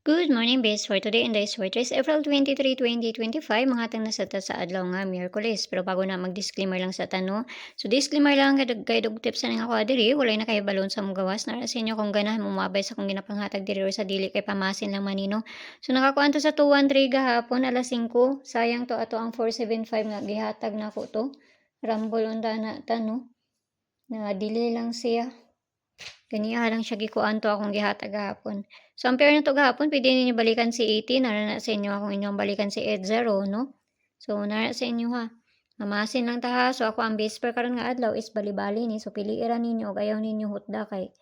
Good morning, bes. For today and this for is April 23, 2025. Mga tang nasa sa adlaw nga Miyerkules. Pero bago na mag-disclaimer lang sa tanong. So disclaimer lang guide og tips na nga ako diri. Walay na kay balon sa mong gawas na sa inyo kung ganahan mo mabay sa kung ginapanghatag diri or sa dili kay pamasin lang manino. So nakakuan to sa 213 gahapon alas 5. Sayang to ato ang 475 nga gihatag na ko to. Rambol unta na tano. Na dili lang siya. Ganiya lang siya gikuan to akong gihatag gahapon. So, ang pair na to gahapon, pwede ninyo balikan si 80. Nara na sa inyo akong inyong balikan si 80, no? So, nara sa inyo ha. Mamasin lang ta ha. So, ako ang base pair karon nga adlaw is bali-bali ni. So, piliira ninyo o ayaw ninyo hutda kay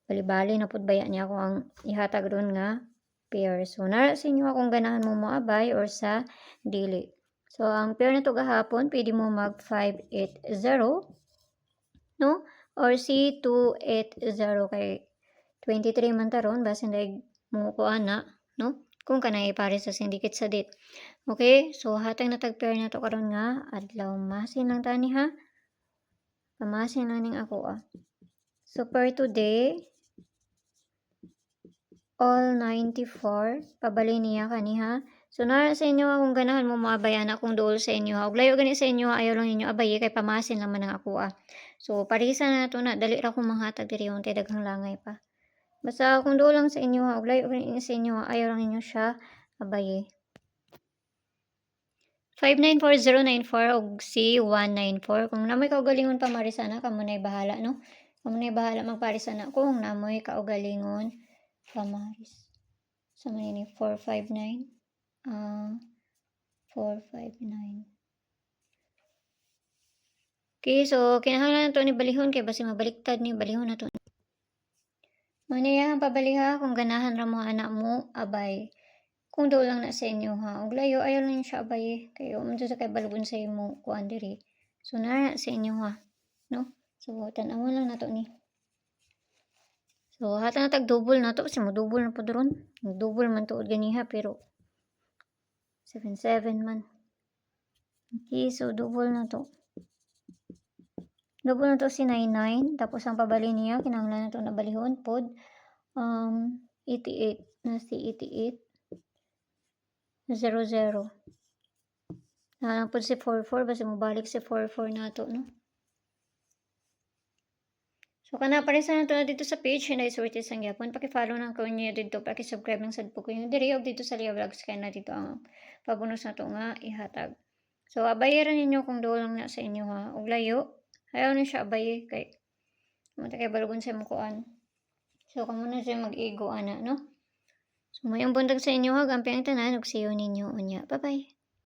bali-bali na pud baya niya ako ang ihatag ron nga pair. So, nara sa inyo akong ganahan mo moabay or sa dili. So, ang pair na to gahapon, pwede mo mag 580, no? Or C280 kay 23 man taron basin daig mo ko ana, no? Kung kanay pare sa syndicate sa date. Okay? So hatag na tag-pair na to karon nga adlaw. Masin lang tani ha. Pamasin lang ning ako So per today all 94 pabali niya kaniha. So na sa inyo akong ganahan mo maabayan akong duol sa inyo ha. Ug layo gani sa inyo ayaw lang ninyo abay kay pamasin lang man ang ako So parisa na to na dali ra ko manghatag diri untay daghang langay pa. Basta kung duol lang sa inyo ha, ug layo gani sa inyo ayaw lang ninyo siya abay 594094 og C194 kung namoy kaugalingon pa marisana kamo nay bahala no. Kamo nay bahala magparisana kung namoy kaugalingon pamaris. Sa man ni 459 459. Okay, so kinahanglan na to ni balihon kay basi mabaliktad ni balihon na to. Maniya pabaliha kung ganahan ra mo anak mo abay. Kung daw lang na sa inyo ha, og layo ayaw lang siya abay kayo man sa kay balugon sa imo kuan diri. So na sa inyo ha, no? So tan-awon lang nato ni. So hata na tag double na to kasi mo double na pud ron. Double man tuod ganiha pero 77 man. Okay, so double na to. Double na to si 99 tapos ang pabali niya kinahanglan na to na balihon pod 88 na si 88 00. Nalang po si 44 basta mabalik si 44 nato no. So kana parisa na to na dito sa page Hinday Sortes ang gyapon paki-follow nang ko niyo dito paki-subscribe lang sad po ko yung diri og dito sa Lia Vlogs kay na dito ang pabonus na to nga ihatag. So abayaran ninyo kung duol lang na sa inyo ha og layo. Ayaw na siya abay kay mata kay balugon sa mukuan. So kamo na siya mag-ego ana no. So mayong buntag sa inyo ha gampi ang tanan ug see you ninyo unya. Bye bye.